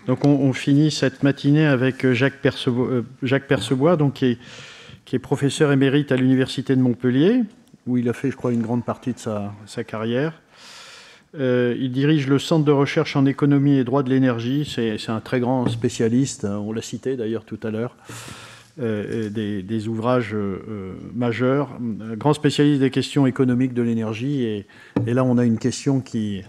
Donc on finit cette matinée avec Jacques Percebois, donc, qui est professeur émérite à l'Université de Montpellier, où il a fait, je crois, une grande partie de sa carrière. Il dirige le Centre de recherche en économie et droit de l'énergie. C'est un très grand spécialiste, on l'a cité d'ailleurs tout à l'heure, des ouvrages majeurs, grand spécialiste des questions économiques de l'énergie. Et là, on a une question qui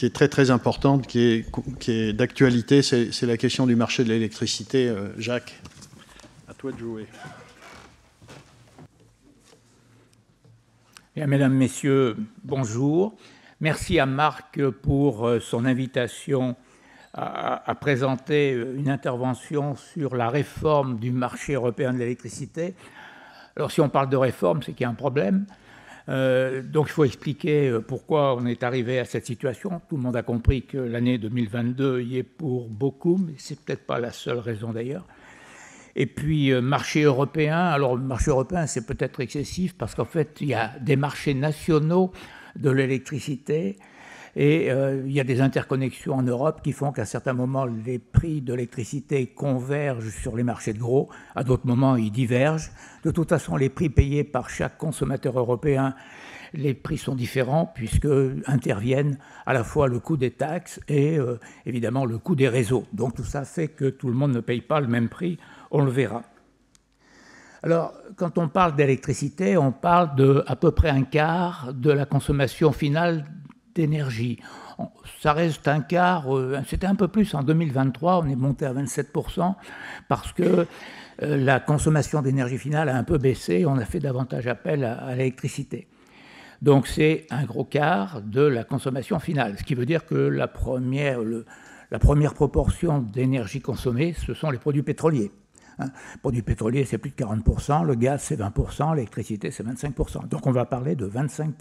est très très importante, qui est d'actualité, c'est la question du marché de l'électricité. Jacques, à toi de jouer. Bien, mesdames, messieurs, bonjour. Merci à Marc pour son invitation à présenter une intervention sur la réforme du marché européen de l'électricité. Alors, si on parle de réforme, c'est qu'il y a un problème. Donc, il faut expliquer pourquoi on est arrivé à cette situation. Tout le monde a compris que l'année 2022 y est pour beaucoup, mais ce n'est peut-être pas la seule raison d'ailleurs. Et puis, marché européen. Alors, le marché européen, c'est peut-être excessif parce qu'en fait, il y a des marchés nationaux de l'électricité et il y a des interconnexions en Europe qui font qu'à certains moments, les prix de l'électricité convergent sur les marchés de gros. À d'autres moments, ils divergent. De toute façon, les prix payés par chaque consommateur européen, les prix sont différents puisque interviennent à la fois le coût des taxes et évidemment le coût des réseaux. Donc tout ça fait que tout le monde ne paye pas le même prix. On le verra. Alors, quand on parle d'électricité, on parle de à peu près un quart de la consommation finale d'énergie. Ça reste un quart, c'était un peu plus en 2023, on est monté à 27% parce que la consommation d'énergie finale a un peu baissé, on a fait davantage appel à l'électricité. Donc c'est un gros quart de la consommation finale, ce qui veut dire que la première proportion d'énergie consommée, ce sont les produits pétroliers. Les produits pétroliers, c'est plus de 40%, le gaz, c'est 20%, l'électricité, c'est 25%. Donc, on va parler de 25%.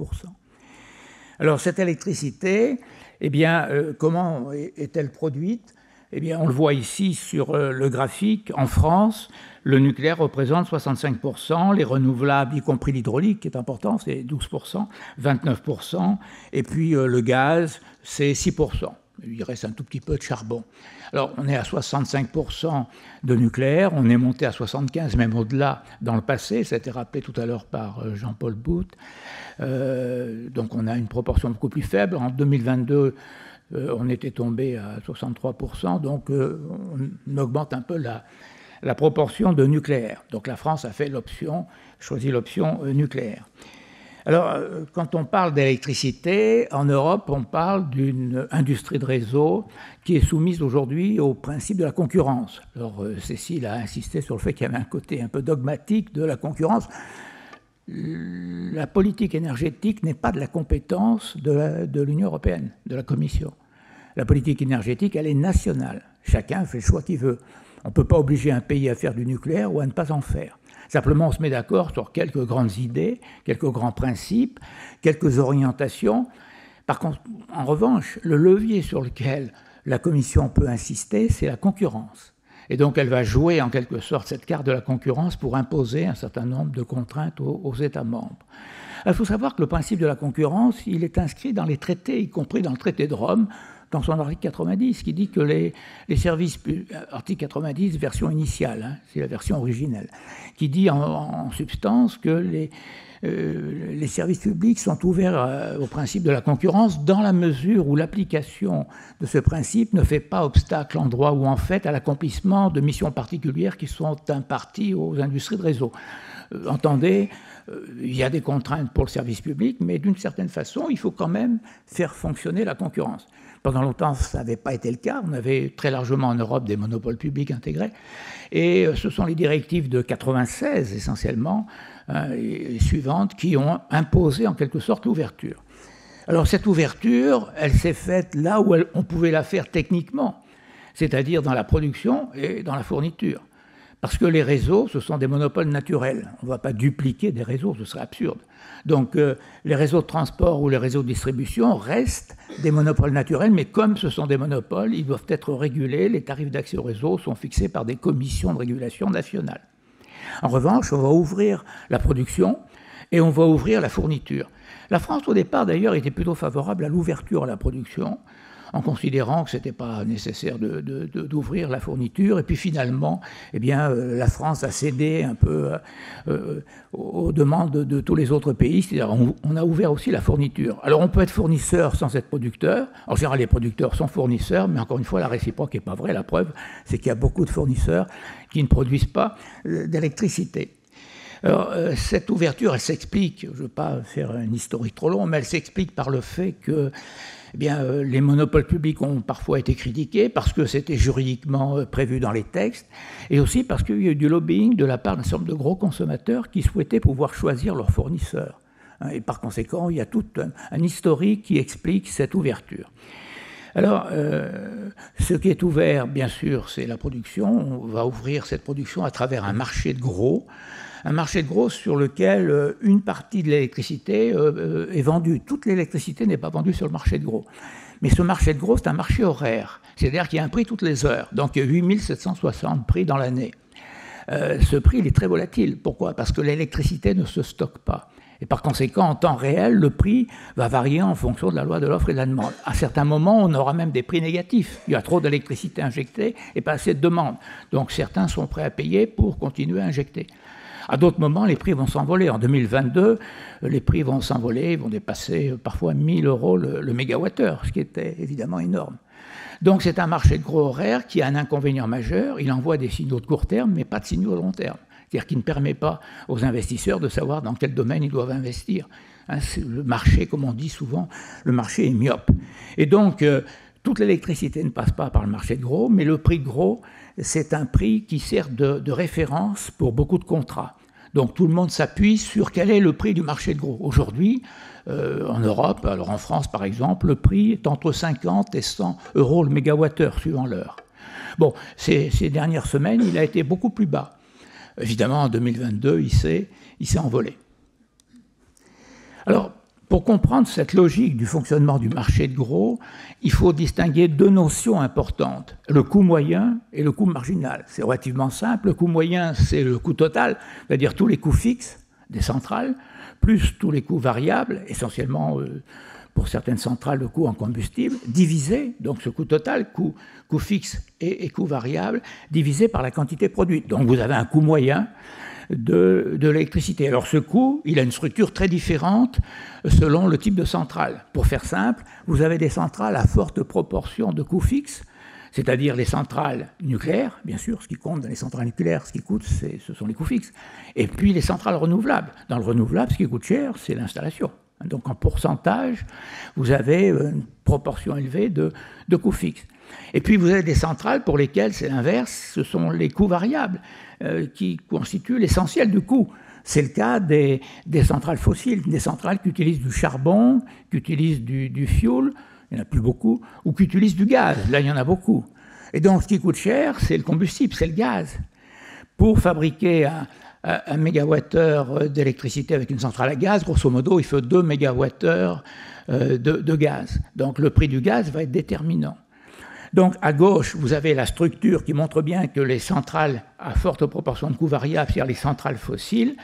Alors, cette électricité, eh bien, comment est-elle produite ? Eh bien, on le voit ici sur le graphique. En France, le nucléaire représente 65%, les renouvelables, y compris l'hydraulique, qui est important, c'est 12%, 29%, et puis le gaz, c'est 6%. Il reste un tout petit peu de charbon. Alors, on est à 65% de nucléaire, on est monté à 75%, même au-delà dans le passé, ça a été rappelé tout à l'heure par Jean-Paul Boutte. Donc, on a une proportion beaucoup plus faible. En 2022, on était tombé à 63%, donc on augmente un peu la proportion de nucléaire. Donc, la France a choisi l'option nucléaire. Alors, quand on parle d'électricité, en Europe, on parle d'une industrie de réseau qui est soumise aujourd'hui au principe de la concurrence. Alors, Cécile a insisté sur le fait qu'il y avait un côté un peu dogmatique de la concurrence. La politique énergétique n'est pas de la compétence de l'Union européenne, de la Commission. La politique énergétique, elle est nationale. Chacun fait le choix qu'il veut. On ne peut pas obliger un pays à faire du nucléaire ou à ne pas en faire. Simplement, on se met d'accord sur quelques grandes idées, quelques grands principes, quelques orientations. Par contre, en revanche, le levier sur lequel la Commission peut insister, c'est la concurrence. Et donc, elle va jouer en quelque sorte cette carte de la concurrence pour imposer un certain nombre de contraintes aux États membres. Il faut savoir que le principe de la concurrence, il est inscrit dans les traités, y compris dans le traité de Rome, dans son article 90, qui dit que les services, article 90, version initiale, c'est la version originelle, qui dit en substance que les services publics sont ouverts au principe de la concurrence dans la mesure où l'application de ce principe ne fait pas obstacle en droit ou en fait à l'accomplissement de missions particulières qui sont imparties aux industries de réseau. Entendez, il y a des contraintes pour le service public, mais d'une certaine façon, il faut quand même faire fonctionner la concurrence. Pendant longtemps, ça n'avait pas été le cas. On avait très largement en Europe des monopoles publics intégrés. Et ce sont les directives de 1996, essentiellement, et suivantes, qui ont imposé en quelque sorte l'ouverture. Alors cette ouverture, elle s'est faite là où on pouvait la faire techniquement, c'est-à-dire dans la production et dans la fourniture. Parce que les réseaux, ce sont des monopoles naturels. On ne va pas dupliquer des réseaux, ce serait absurde. Donc les réseaux de transport ou les réseaux de distribution restent des monopoles naturels, mais comme ce sont des monopoles, ils doivent être régulés. Les tarifs d'accès au réseau sont fixés par des commissions de régulation nationales. En revanche, on va ouvrir la production et on va ouvrir la fourniture. La France, au départ, d'ailleurs, était plutôt favorable à l'ouverture à la production, en considérant que ce n'était pas nécessaire d'ouvrir la fourniture. Et puis finalement, eh bien, la France a cédé un peu aux demandes de tous les autres pays, c'est-à-dire on a ouvert aussi la fourniture. Alors on peut être fournisseur sans être producteur. En général, les producteurs sont fournisseurs, mais encore une fois, la réciproque n'est pas vraie. La preuve, c'est qu'il y a beaucoup de fournisseurs qui ne produisent pas d'électricité. Alors, cette ouverture, elle s'explique, je ne veux pas faire un historique trop long, mais elle s'explique par le fait que eh bien, les monopoles publics ont parfois été critiqués parce que c'était juridiquement prévu dans les textes, et aussi parce qu'il y a eu du lobbying de la part d'un certain nombre de gros consommateurs qui souhaitaient pouvoir choisir leurs fournisseurs. Et par conséquent, il y a tout un historique qui explique cette ouverture. Alors, ce qui est ouvert, bien sûr, c'est la production. On va ouvrir cette production à travers un marché de gros. Un marché de gros sur lequel une partie de l'électricité est vendue. Toute l'électricité n'est pas vendue sur le marché de gros. Mais ce marché de gros, c'est un marché horaire. C'est-à-dire qu'il y a un prix toutes les heures. Donc, 8760 prix dans l'année. Ce prix, il est très volatile. Pourquoi? Parce que l'électricité ne se stocke pas. Et par conséquent, en temps réel, le prix va varier en fonction de la loi de l'offre et de la demande. À certains moments, on aura même des prix négatifs. Il y a trop d'électricité injectée et pas assez de demande. Donc certains sont prêts à payer pour continuer à injecter. À d'autres moments, les prix vont s'envoler. En 2022, les prix vont s'envoler, vont dépasser parfois 1 000 € le mégawattheure, ce qui était évidemment énorme. Donc c'est un marché de gros horaire qui a un inconvénient majeur. Il envoie des signaux de court terme, mais pas de signaux de long terme. C'est-à-dire qu'il ne permet pas aux investisseurs de savoir dans quel domaine ils doivent investir. Le marché, comme on dit souvent, le marché est myope. Et donc, toute l'électricité ne passe pas par le marché de gros, mais le prix de gros, c'est un prix qui sert de référence pour beaucoup de contrats. Donc tout le monde s'appuie sur quel est le prix du marché de gros. Aujourd'hui, en Europe, alors en France par exemple, le prix est entre 50 et 100 € le mégawattheure suivant l'heure. Bon, ces dernières semaines, il a été beaucoup plus bas. Évidemment, en 2022, il s'est envolé. Alors, pour comprendre cette logique du fonctionnement du marché de gros, il faut distinguer deux notions importantes, le coût moyen et le coût marginal. C'est relativement simple. Le coût moyen, c'est le coût total, c'est-à-dire tous les coûts fixes des centrales, plus tous les coûts variables, essentiellement pour certaines centrales, le coût en combustible, divisé, donc ce coût total, coût fixe et coût variable, divisé par la quantité produite. Donc vous avez un coût moyen de l'électricité. Alors ce coût, il a une structure très différente selon le type de centrale. Pour faire simple, vous avez des centrales à forte proportion de coûts fixes, c'est-à-dire les centrales nucléaires, bien sûr, ce qui compte dans les centrales nucléaires, ce qui coûte, ce sont les coûts fixes. Et puis les centrales renouvelables. Dans le renouvelable, ce qui coûte cher, c'est l'installation. Donc en pourcentage, vous avez une proportion élevée de coûts fixes. Et puis vous avez des centrales pour lesquelles c'est l'inverse, ce sont les coûts variables qui constituent l'essentiel du coût. C'est le cas des centrales fossiles, des centrales qui utilisent du charbon, qui utilisent du fioul, il n'y en a plus beaucoup, ou qui utilisent du gaz, là il y en a beaucoup. Et donc ce qui coûte cher, c'est le combustible, c'est le gaz. Pour fabriquer un mégawattheure d'électricité avec une centrale à gaz, grosso modo, il faut 2 mégawattheures de gaz. Donc le prix du gaz va être déterminant. Donc à gauche, vous avez la structure qui montre bien que les centrales à forte proportion de coûts variables, c'est-à-dire les centrales fossiles,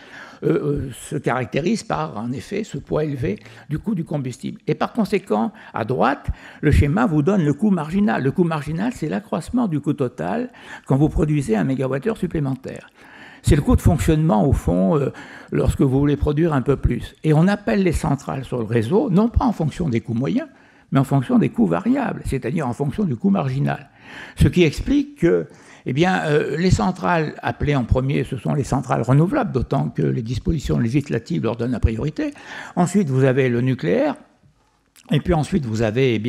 se caractérisent par, en effet, ce poids élevé du coût du combustible. Et par conséquent, à droite, le schéma vous donne le coût marginal. Le coût marginal, c'est l'accroissement du coût total quand vous produisez un mégawattheure supplémentaire. C'est le coût de fonctionnement, au fond, lorsque vous voulez produire un peu plus. Et on appelle les centrales sur le réseau, non pas en fonction des coûts moyens, mais en fonction des coûts variables, c'est-à-dire en fonction du coût marginal. Ce qui explique que les centrales appelées en premier, ce sont les centrales renouvelables, d'autant que les dispositions législatives leur donnent la priorité. Ensuite, vous avez le nucléaire. Et puis ensuite, vous avez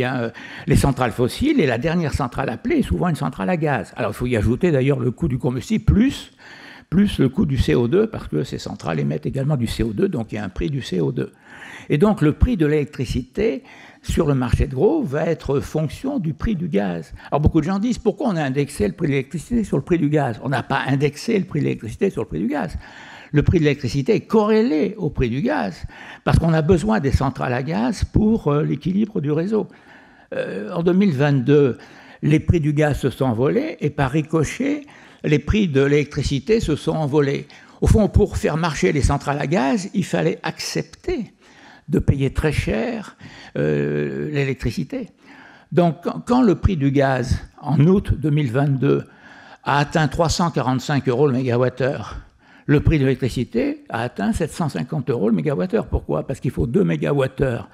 les centrales fossiles. Et la dernière centrale appelée est souvent une centrale à gaz. Alors, il faut y ajouter d'ailleurs le coût du combustible plus le coût du CO2, parce que ces centrales émettent également du CO2, donc il y a un prix du CO2. Et donc le prix de l'électricité sur le marché de gros va être fonction du prix du gaz. Alors beaucoup de gens disent, pourquoi on a indexé le prix de l'électricité sur le prix du gaz? On n'a pas indexé le prix de l'électricité sur le prix du gaz. Le prix de l'électricité est corrélé au prix du gaz, parce qu'on a besoin des centrales à gaz pour l'équilibre du réseau. En 2022, les prix du gaz se sont envolés, et par ricochet, les prix de l'électricité se sont envolés. Au fond, pour faire marcher les centrales à gaz, il fallait accepter de payer très cher l'électricité. Donc, quand le prix du gaz, en août 2022, a atteint 345 € le mégawattheure, le prix de l'électricité a atteint 750 € le mégawattheure. Pourquoi? Parce qu'il faut 2 mégawattheures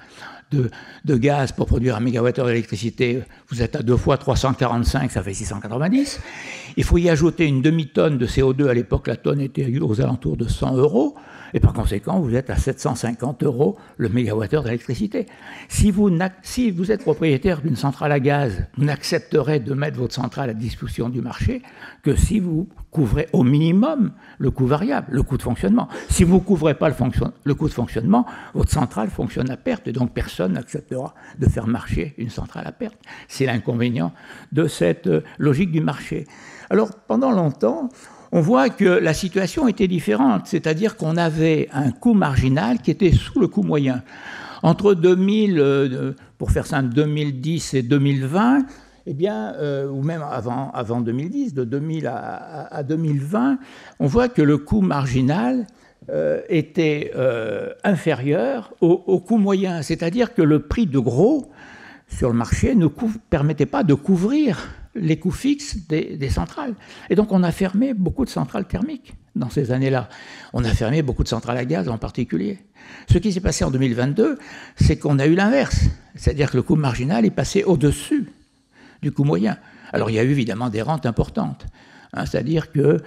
de gaz pour produire un mégawattheure d'électricité. Vous êtes à 2 fois 345, ça fait 690. Il faut y ajouter une demi-tonne de CO2. À l'époque, la tonne était aux alentours de 100 €. Et par conséquent, vous êtes à 750 € le mégawattheure d'électricité. Si vous êtes propriétaire d'une centrale à gaz, vous n'accepterez de mettre votre centrale à disposition du marché que si vous couvrez au minimum le coût variable, le coût de fonctionnement. Si vous ne couvrez pas le coût de fonctionnement, votre centrale fonctionne à perte et donc personne n'acceptera de faire marcher une centrale à perte. C'est l'inconvénient de cette logique du marché. Alors, pendant longtemps, on voit que la situation était différente, c'est-à-dire qu'on avait un coût marginal qui était sous le coût moyen. Entre 2000, pour faire simple, 2010 et 2020, eh bien, ou même avant 2010, de 2000 à 2020, on voit que le coût marginal était inférieur au coût moyen, c'est-à-dire que le prix de gros sur le marché ne permettait pas de couvrir les coûts fixes des centrales. Et donc on a fermé beaucoup de centrales thermiques dans ces années-là. On a fermé beaucoup de centrales à gaz en particulier. Ce qui s'est passé en 2022, c'est qu'on a eu l'inverse, c'est-à-dire que le coût marginal est passé au-dessus du coût moyen. Alors il y a eu évidemment des rentes importantes. C'est-à-dire que,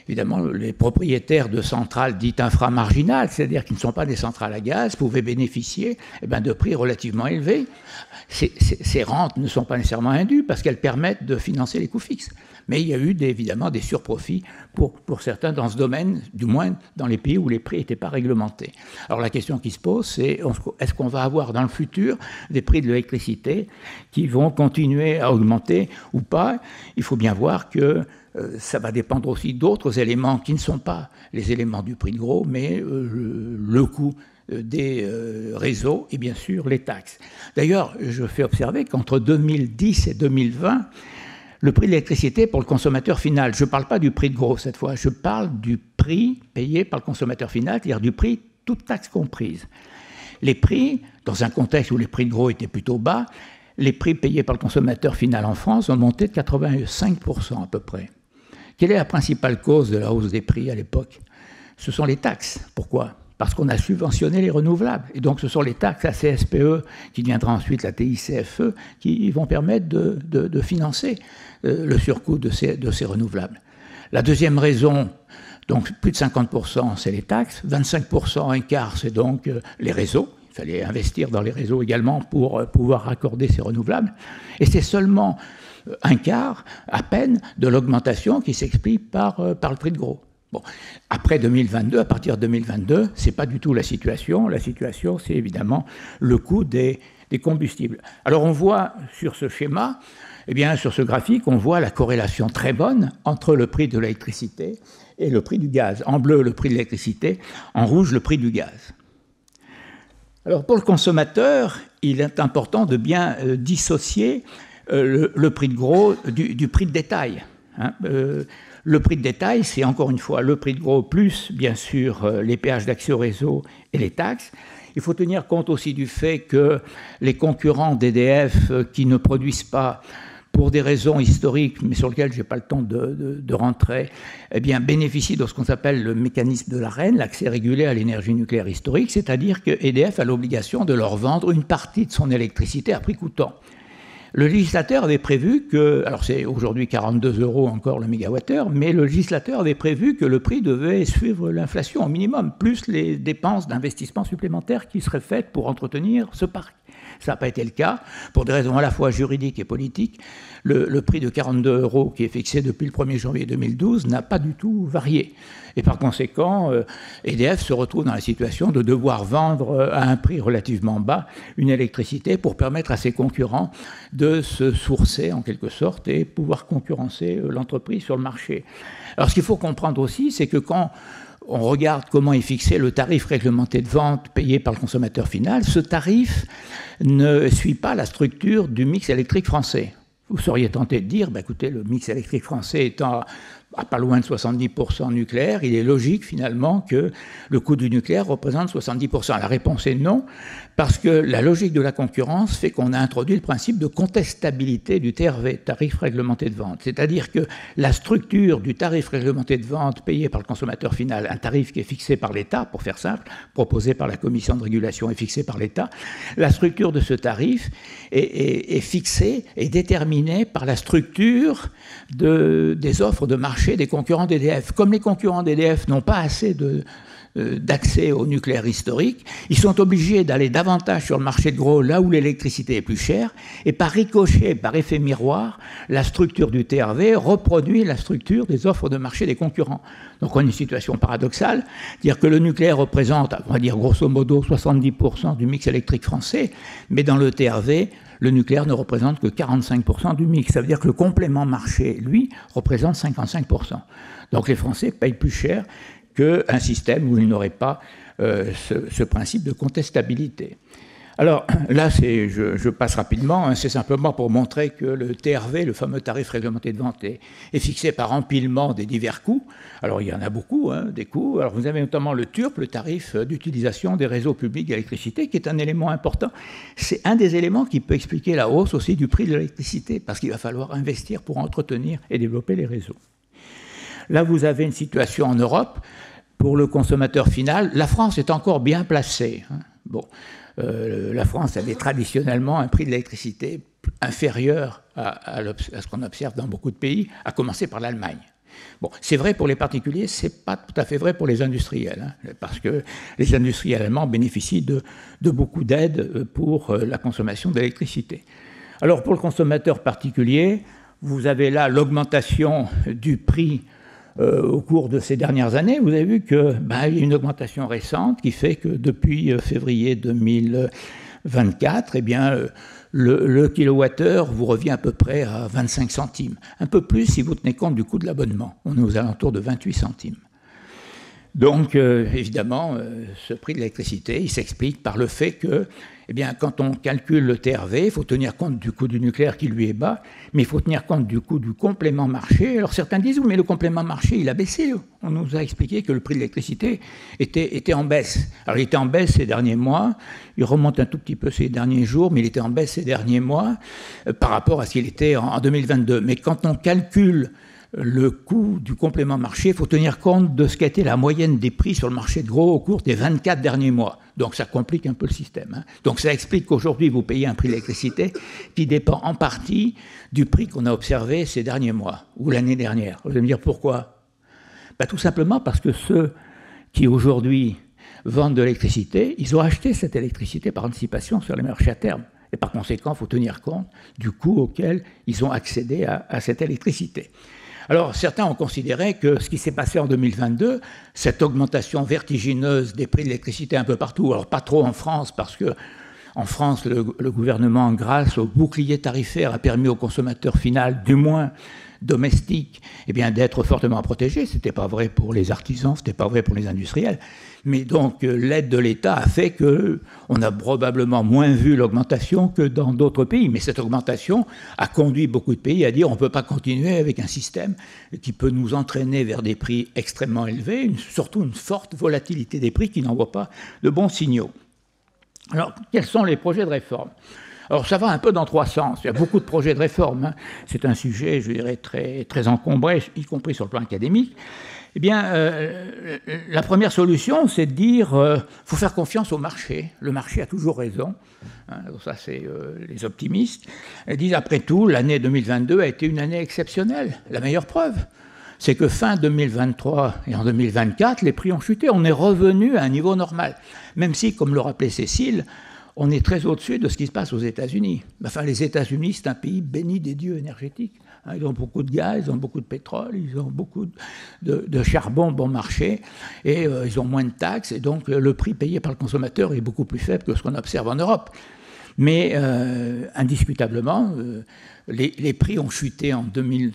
évidemment, les propriétaires de centrales dites inframarginales, c'est-à-dire qui ne sont pas des centrales à gaz, pouvaient bénéficier de prix relativement élevés. Ces rentes ne sont pas nécessairement indues parce qu'elles permettent de financer les coûts fixes. Mais il y a eu évidemment des surprofits pour certains dans ce domaine, du moins dans les pays où les prix n'étaient pas réglementés. Alors la question qui se pose, c'est est-ce qu'on va avoir dans le futur des prix de l'électricité qui vont continuer à augmenter ou pas? Il faut bien voir que ça va dépendre aussi d'autres éléments qui ne sont pas les éléments du prix de gros, mais le coût des réseaux et bien sûr les taxes. D'ailleurs, je fais observer qu'entre 2010 et 2020, le prix de l'électricité pour le consommateur final, je ne parle pas du prix de gros cette fois, je parle du prix payé par le consommateur final, c'est-à-dire du prix toute taxe comprise. Les prix, dans un contexte où les prix de gros étaient plutôt bas, les prix payés par le consommateur final en France ont monté de 85% à peu près. Quelle est la principale cause de la hausse des prix à l'époque? Ce sont les taxes. Pourquoi? Parce qu'on a subventionné les renouvelables. Et donc ce sont les taxes à CSPE, qui deviendra ensuite la TICFE, qui vont permettre de financer le surcoût de ces renouvelables. La deuxième raison, donc plus de 50%, c'est les taxes. 25%, un quart, c'est donc les réseaux. Il fallait investir dans les réseaux également pour pouvoir raccorder ces renouvelables. Et c'est seulement un quart, à peine, de l'augmentation qui s'explique par le prix de gros. Bon. Après 2022, à partir de 2022, ce n'est pas du tout la situation. La situation, c'est évidemment le coût des combustibles. Alors on voit sur ce schéma, eh bien, sur ce graphique, on voit la corrélation très bonne entre le prix de l'électricité et le prix du gaz. En bleu, le prix de l'électricité, en rouge, le prix du gaz. Alors pour le consommateur, il est important de bien dissocier le prix de gros du prix de détail. Le prix de détail, c'est encore une fois le prix de gros plus, bien sûr, les péages d'accès au réseau et les taxes. Il faut tenir compte aussi du fait que les concurrents d'EDF qui ne produisent pas, pour des raisons historiques, mais sur lesquelles je n'ai pas le temps de rentrer, eh bien, bénéficient de ce qu'on appelle le mécanisme de l'ARENH, l'accès régulé à l'énergie nucléaire historique, c'est-à-dire que EDF a l'obligation de leur vendre une partie de son électricité à prix coûtant. Le législateur avait prévu que, alors c'est aujourd'hui 42 € encore le mégawattheure, mais le législateur avait prévu que le prix devait suivre l'inflation au minimum, plus les dépenses d'investissement supplémentaires qui seraient faites pour entretenir ce parc. Ça n'a pas été le cas, pour des raisons à la fois juridiques et politiques. Le prix de 42 € qui est fixé depuis le 1er janvier 2012 n'a pas du tout varié. Et par conséquent, EDF se retrouve dans la situation de devoir vendre à un prix relativement bas une électricité pour permettre à ses concurrents de se sourcer en quelque sorte et pouvoir concurrencer l'entreprise sur le marché. Alors ce qu'il faut comprendre aussi, c'est que quand on regarde comment est fixé le tarif réglementé de vente payé par le consommateur final, ce tarif ne suit pas la structure du mix électrique français. Vous seriez tenté de dire, écoutez, le mix électrique français étant à pas loin de 70% nucléaire, il est logique finalement que le coût du nucléaire représente 70%. La réponse est non, parce que la logique de la concurrence fait qu'on a introduit le principe de contestabilité du TRV, tarif réglementé de vente. C'est-à-dire que la structure du tarif réglementé de vente payé par le consommateur final, un tarif qui est fixé par l'État, pour faire simple, proposé par la commission de régulation et fixé par l'État, la structure de ce tarif est fixée et déterminée par la structure des offres de marché des concurrents d'EDF. Comme les concurrents d'EDF n'ont pas assez d'accès au nucléaire historique, ils sont obligés d'aller davantage sur le marché de gros, là où l'électricité est plus chère, et par ricochet, par effet miroir, la structure du TRV reproduit la structure des offres de marché des concurrents. Donc on a une situation paradoxale, dire que le nucléaire représente, on va dire grosso modo 70% du mix électrique français, mais dans le TRV, le nucléaire ne représente que 45% du mix. Ça veut dire que le complément marché, lui, représente 55%. Donc les Français payent plus cher qu'un système où il n'aurait pas ce principe de contestabilité. Alors là, je passe rapidement, hein, c'est simplement pour montrer que le TRV, le fameux tarif réglementé de vente, est fixé par empilement des divers coûts. Alors il y en a beaucoup, hein, des coûts. Alors vous avez notamment le TURP, le tarif d'utilisation des réseaux publics d'électricité, qui est un élément important. C'est un des éléments qui peut expliquer la hausse aussi du prix de l'électricité, parce qu'il va falloir investir pour entretenir et développer les réseaux. Là, vous avez une situation en Europe. Pour le consommateur final, la France est encore bien placée. Hein. Bon. La France avait traditionnellement un prix de l'électricité inférieur à ce qu'on observe dans beaucoup de pays, à commencer par l'Allemagne. Bon, c'est vrai pour les particuliers, ce n'est pas tout à fait vrai pour les industriels, hein, parce que les industriels allemands bénéficient de beaucoup d'aides pour la consommation d'électricité. Alors pour le consommateur particulier, vous avez là l'augmentation du prix au cours de ces dernières années. Vous avez vu qu'il y a une augmentation récente qui fait que depuis février 2024, eh bien, le kilowattheure vous revient à peu près à 25 centimes. Un peu plus si vous tenez compte du coût de l'abonnement. On est aux alentours de 28 centimes. Donc, évidemment, ce prix de l'électricité, il s'explique par le fait que, eh bien, quand on calcule le TRV, il faut tenir compte du coût du nucléaire qui lui est bas, mais il faut tenir compte du coût du complément marché. Alors certains disent, oui, mais le complément marché, il a baissé. On nous a expliqué que le prix de l'électricité était en baisse. Alors il était en baisse ces derniers mois, il remonte un tout petit peu ces derniers jours, mais il était en baisse ces derniers mois par rapport à ce qu'il était en 2022. Mais quand on calcule le coût du complément marché, il faut tenir compte de ce qu'a été la moyenne des prix sur le marché de gros au cours des 24 derniers mois. Donc ça complique un peu le système. Hein. Donc ça explique qu'aujourd'hui, vous payez un prix d'électricité qui dépend en partie du prix qu'on a observé ces derniers mois ou l'année dernière. Vous allez me dire pourquoi ? Tout simplement parce que ceux qui aujourd'hui vendent de l'électricité, ils ont acheté cette électricité par anticipation sur les marchés à terme. Et par conséquent, il faut tenir compte du coût auquel ils ont accédé à cette électricité. Alors, certains ont considéré que ce qui s'est passé en 2022, cette augmentation vertigineuse des prix de l'électricité un peu partout, alors pas trop en France, parce que en France, le gouvernement, grâce au bouclier tarifaire, a permis au consommateur final, du moins domestique, eh bien, d'être fortement protégé. Ce n'était pas vrai pour les artisans, ce n'était pas vrai pour les industriels. Mais donc, l'aide de l'État a fait qu'on a probablement moins vu l'augmentation que dans d'autres pays. Mais cette augmentation a conduit beaucoup de pays à dire on ne peut pas continuer avec un système qui peut nous entraîner vers des prix extrêmement élevés, surtout une forte volatilité des prix qui n'envoie pas de bons signaux. Alors, quels sont les projets de réforme ? Alors, ça va un peu dans trois sens. Il y a beaucoup de projets de réforme. Hein. C'est un sujet, je dirais, très, très encombré, y compris sur le plan académique. Eh bien, la première solution, c'est de dire faut faire confiance au marché. Le marché a toujours raison. Hein, ça, c'est les optimistes. Ils disent, après tout, l'année 2022 a été une année exceptionnelle. La meilleure preuve, c'est que fin 2023 et en 2024, les prix ont chuté. On est revenu à un niveau normal. Même si, comme le rappelait Cécile, on est très au-dessus de ce qui se passe aux États-Unis. Enfin, les États-Unis, c'est un pays béni des dieux énergétiques. Ils ont beaucoup de gaz, ils ont beaucoup de pétrole, ils ont beaucoup de charbon bon marché, et ils ont moins de taxes, et donc le prix payé par le consommateur est beaucoup plus faible que ce qu'on observe en Europe. Mais indiscutablement, les prix ont chuté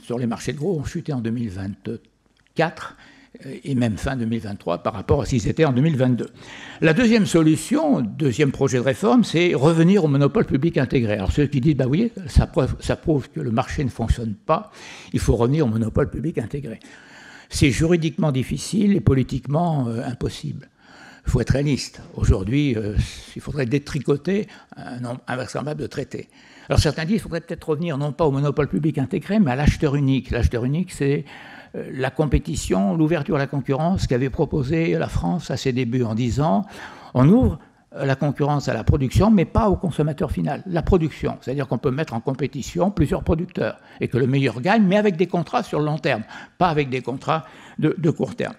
sur les marchés de gros, ont chuté en 2024, et même fin 2023 par rapport à ce qu'ils étaient en 2022. La deuxième solution, deuxième projet de réforme, c'est revenir au monopole public intégré. Alors ceux qui disent, oui, ça prouve que le marché ne fonctionne pas, il faut revenir au monopole public intégré. c'est juridiquement difficile et politiquement impossible. Il faut être réaliste. Aujourd'hui, il faudrait détricoter un nombre invraisemblable de traités. Alors certains disent qu'il faudrait peut-être revenir non pas au monopole public intégré, mais à l'acheteur unique. L'acheteur unique, c'est la compétition, l'ouverture à la concurrence qu'avait proposé la France à ses débuts en disant on ouvre la concurrence à la production, mais pas au consommateur final. La production, c'est-à-dire qu'on peut mettre en compétition plusieurs producteurs et que le meilleur gagne, mais avec des contrats sur le long terme, pas avec des contrats de court terme.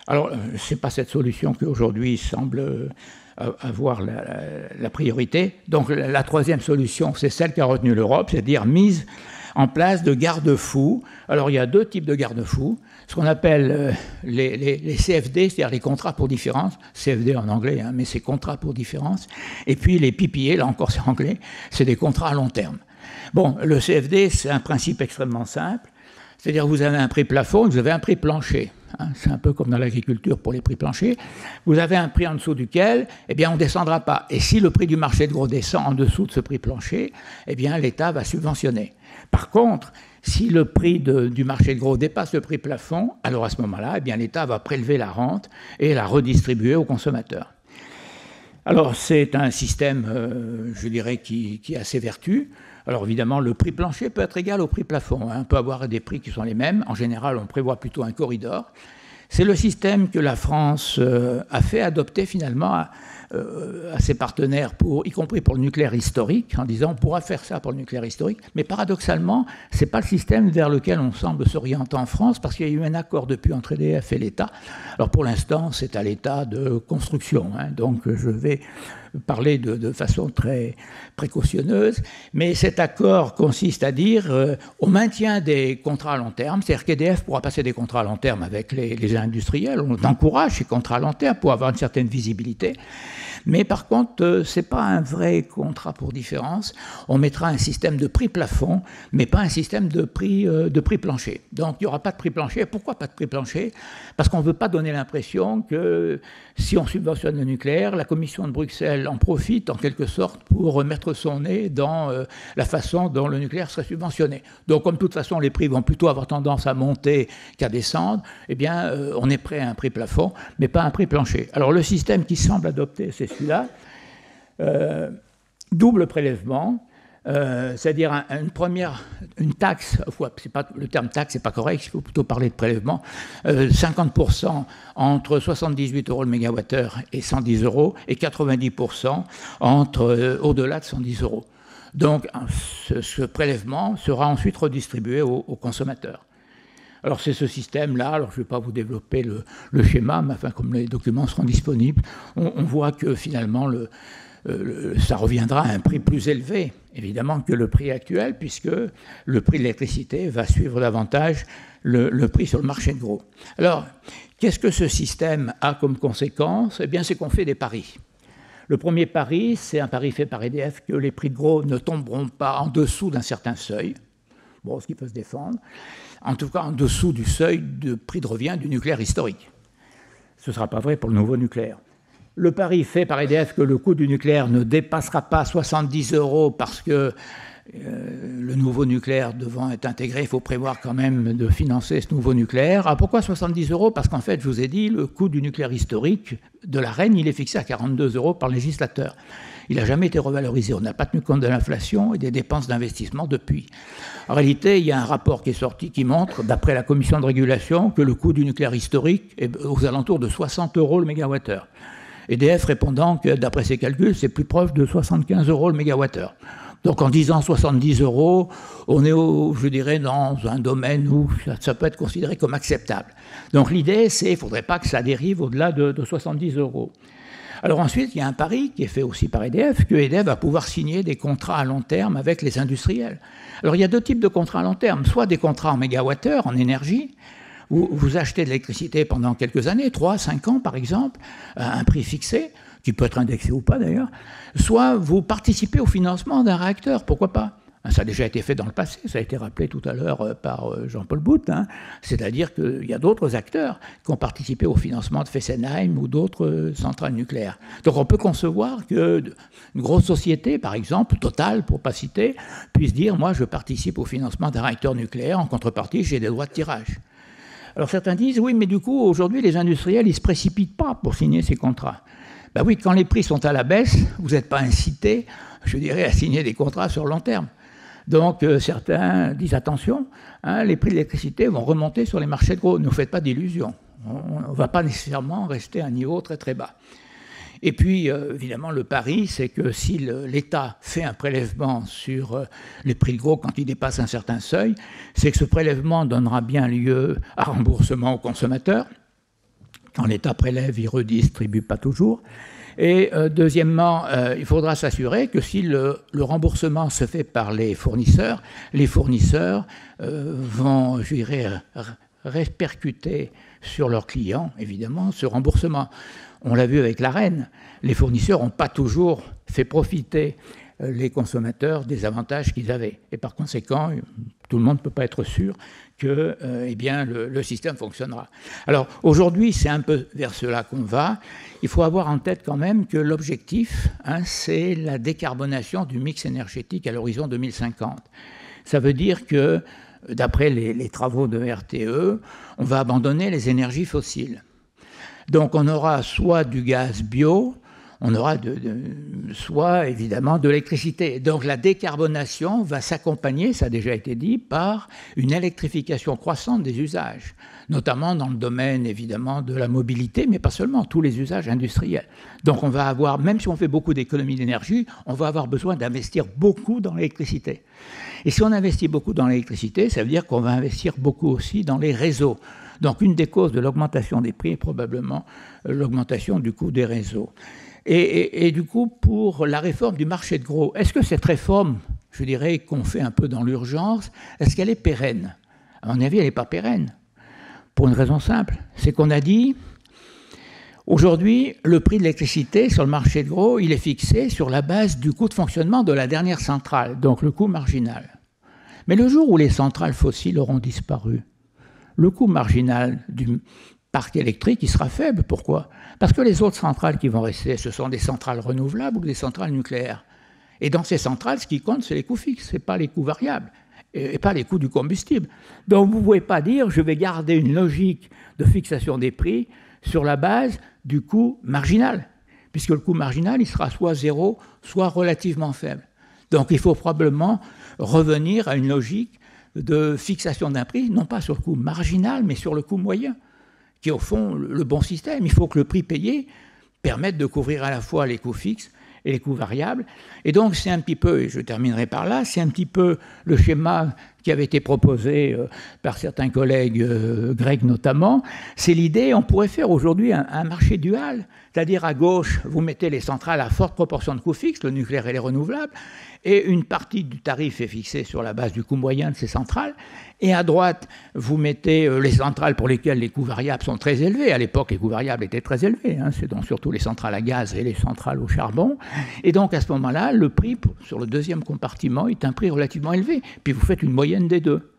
Alors, ce n'est pas cette solution qui aujourd'hui semble avoir la priorité. Donc, la troisième solution, c'est celle qu'a retenue l'Europe, c'est-à-dire mise en place de garde-fous. Alors, il y a deux types de garde-fous. Ce qu'on appelle les CFD, c'est-à-dire les contrats pour différence, CFD en anglais, hein, mais c'est contrats pour différence. Et puis les PPA, là encore c'est anglais, c'est des contrats à long terme. Bon, le CFD, c'est un principe extrêmement simple. C'est-à-dire que vous avez un prix plafond et vous avez un prix plancher. Hein, c'est un peu comme dans l'agriculture pour les prix planchers. Vous avez un prix en dessous duquel, eh bien, on ne descendra pas. Et si le prix du marché de gros descend en dessous de ce prix plancher, eh bien, l'État va subventionner. Par contre, si le prix du marché de gros dépasse le prix plafond, alors à ce moment-là, eh bien, l'État va prélever la rente et la redistribuer aux consommateurs. Alors, c'est un système, je dirais, qui a ses vertus. Alors évidemment, le prix plancher peut être égal au prix plafond. Hein. On peut avoir des prix qui sont les mêmes. En général, on prévoit plutôt un corridor. C'est le système que la France a fait adopter finalement à ses partenaires, y compris pour le nucléaire historique, en disant on pourra faire ça pour le nucléaire historique. Mais paradoxalement, ce n'est pas le système vers lequel on semble s'orienter en France, parce qu'il y a eu un accord depuis entre EDF et l'État. Alors pour l'instant, c'est à l'état de construction. Hein. Donc je vais parler de façon très précautionneuse, mais cet accord consiste à dire on maintient des contrats à long terme, c'est-à-dire qu'EDF pourra passer des contrats à long terme avec les industriels, on encourage ces contrats à long terme pour avoir une certaine visibilité, mais par contre, ce n'est pas un vrai contrat pour différence, on mettra un système de prix plafond, mais pas un système de prix plancher. Donc il n'y aura pas de prix plancher. Pourquoi pas de prix plancher? Parce qu'on ne veut pas donner l'impression que si on subventionne le nucléaire, la Commission de Bruxelles en profite en quelque sorte pour remettre son nez dans la façon dont le nucléaire serait subventionné. Donc comme de toute façon les prix vont plutôt avoir tendance à monter qu'à descendre, eh bien on est prêt à un prix plafond, mais pas un prix plancher. Alors le système qui semble adopté, c'est celui-là, double prélèvement, c'est-à-dire une taxe, le terme taxe n'est pas correct, il faut plutôt parler de prélèvement, 50% entre 78 € le mégawattheure et 110 € et 90% au-delà de 110 €. Donc ce prélèvement sera ensuite redistribué aux consommateurs. Alors c'est ce système-là, alors je ne vais pas vous développer le schéma, mais enfin, comme les documents seront disponibles, on voit que finalement ça reviendra à un prix plus élevé, évidemment, que le prix actuel, puisque le prix de l'électricité va suivre davantage le prix sur le marché de gros. Alors, qu'est-ce que ce système a comme conséquence? Eh bien, c'est qu'on fait des paris. Le premier pari, c'est un pari fait par EDF que les prix de gros ne tomberont pas en dessous d'un certain seuil, bon, ce qui peut se défendre, en tout cas en dessous du seuil de prix de revient du nucléaire historique. Ce ne sera pas vrai pour le nouveau nucléaire. Le pari fait par EDF que le coût du nucléaire ne dépassera pas 70 € parce que le nouveau nucléaire devant être intégré, il faut prévoir quand même de financer ce nouveau nucléaire. Ah, pourquoi 70 €? Parce qu'en fait, je vous ai dit, le coût du nucléaire historique de la Reine, il est fixé à 42 € par le législateur. Il n'a jamais été revalorisé. On n'a pas tenu compte de l'inflation et des dépenses d'investissement depuis. En réalité, il y a un rapport qui est sorti qui montre, d'après la commission de régulation, que le coût du nucléaire historique est aux alentours de 60 € le mégawattheure. EDF répondant que, d'après ses calculs, c'est plus proche de 75 € le mégawattheure. Donc en disant 70 €, on est, je dirais, dans un domaine où ça peut être considéré comme acceptable. Donc l'idée, c'est qu'il ne faudrait pas que ça dérive au-delà de 70 €. Alors ensuite, il y a un pari qui est fait aussi par EDF, que EDF va pouvoir signer des contrats à long terme avec les industriels. Alors il y a deux types de contrats à long terme, soit des contrats en mégawattheure, en énergie, où vous achetez de l'électricité pendant quelques années, 3, 5 ans par exemple, à un prix fixé, qui peut être indexé ou pas d'ailleurs, soit vous participez au financement d'un réacteur, pourquoi pas? Ça a déjà été fait dans le passé, ça a été rappelé tout à l'heure par Jean-Paul Boutte, hein. C'est-à-dire qu'il y a d'autres acteurs qui ont participé au financement de Fessenheim ou d'autres centrales nucléaires. Donc on peut concevoir qu'une grosse société, par exemple, Total, pour ne pas citer, puisse dire « moi je participe au financement d'un réacteur nucléaire, en contrepartie j'ai des droits de tirage ». Alors certains disent, oui, mais du coup, aujourd'hui, les industriels, ils ne se précipitent pas pour signer ces contrats. Ben oui, quand les prix sont à la baisse, vous n'êtes pas incité, je dirais, à signer des contrats sur long terme. Donc certains disent, attention, hein, les prix de l'électricité vont remonter sur les marchés de gros. Ne vous faites pas d'illusions. On ne va pas nécessairement rester à un niveau très très bas. Et puis, évidemment, le pari, c'est que si l'État fait un prélèvement sur les prix de gros quand il dépasse un certain seuil, c'est que ce prélèvement donnera bien lieu à remboursement aux consommateurs. Quand l'État prélève, il ne redistribue pas toujours. Et deuxièmement, il faudra s'assurer que si le remboursement se fait par les fournisseurs vont, je dirais, répercuter sur leurs clients, évidemment, ce remboursement. On l'a vu avec l'Arenh, les fournisseurs n'ont pas toujours fait profiter les consommateurs des avantages qu'ils avaient. Et par conséquent, tout le monde ne peut pas être sûr que eh bien, le système fonctionnera. Alors aujourd'hui, c'est un peu vers cela qu'on va. Il faut avoir en tête quand même que l'objectif, hein, c'est la décarbonation du mix énergétique à l'horizon 2050. Ça veut dire que, d'après les travaux de RTE, on va abandonner les énergies fossiles. Donc on aura soit du gaz bio, on aura soit évidemment de l'électricité. Donc la décarbonation va s'accompagner, ça a déjà été dit, par une électrification croissante des usages, notamment dans le domaine évidemment de la mobilité, mais pas seulement, tous les usages industriels. Donc on va avoir, même si on fait beaucoup d'économies d'énergie, on va avoir besoin d'investir beaucoup dans l'électricité. Et si on investit beaucoup dans l'électricité, ça veut dire qu'on va investir beaucoup aussi dans les réseaux. Donc une des causes de l'augmentation des prix est probablement l'augmentation du coût des réseaux. Et du coup, pour la réforme du marché de gros, est-ce que cette réforme, je dirais, qu'on fait un peu dans l'urgence, est-ce qu'elle est pérenne? À mon avis, elle n'est pas pérenne. Pour une raison simple, c'est qu'on a dit, aujourd'hui, le prix de l'électricité sur le marché de gros, il est fixé sur la base du coût de fonctionnement de la dernière centrale, donc le coût marginal. Mais le jour où les centrales fossiles auront disparu, le coût marginal du parc électrique, il sera faible. Pourquoi? Parce que les autres centrales qui vont rester, ce sont des centrales renouvelables ou des centrales nucléaires. Et dans ces centrales, ce qui compte, c'est les coûts fixes, ce n'est pas les coûts variables, et pas les coûts du combustible. Donc vous ne pouvez pas dire, je vais garder une logique de fixation des prix sur la base du coût marginal, puisque le coût marginal, il sera soit zéro, soit relativement faible. Donc il faut probablement revenir à une logique de fixation d'un prix, non pas sur le coût marginal, mais sur le coût moyen, qui est au fond le bon système. Il faut que le prix payé permette de couvrir à la fois les coûts fixes et les coûts variables. Et donc c'est un petit peu, et je terminerai par là, c'est un petit peu le schéma qui avait été proposé par certains collègues grecs notamment. C'est l'idée, on pourrait faire aujourd'hui un marché dual, c'est-à-dire à gauche, vous mettez les centrales à forte proportion de coûts fixes, le nucléaire et les renouvelables, et une partie du tarif est fixée sur la base du coût moyen de ces centrales. Et à droite, vous mettez les centrales pour lesquelles les coûts variables sont très élevés. À l'époque, les coûts variables étaient très élevés. Hein, c'est donc surtout les centrales à gaz et les centrales au charbon. Et donc, à ce moment-là, le prix sur le deuxième compartiment est un prix relativement élevé. Puis vous faites une moyenne des deux.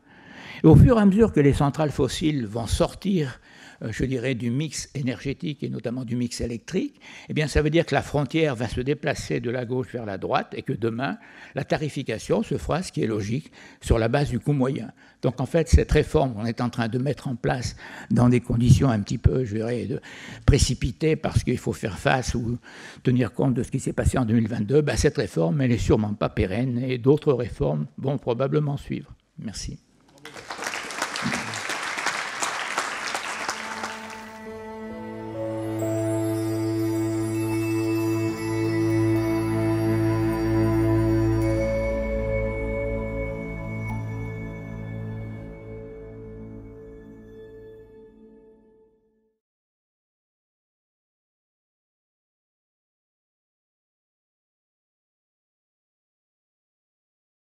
Et au fur et à mesure que les centrales fossiles vont sortir, je dirais, du mix énergétique et notamment du mix électrique, eh bien, ça veut dire que la frontière va se déplacer de la gauche vers la droite et que demain, la tarification se fera, ce qui est logique, sur la base du coût moyen. Donc, en fait, cette réforme qu'on est en train de mettre en place dans des conditions un petit peu, je dirais, précipitées parce qu'il faut faire face ou tenir compte de ce qui s'est passé en 2022, ben, cette réforme, elle n'est sûrement pas pérenne et d'autres réformes vont probablement suivre. Merci.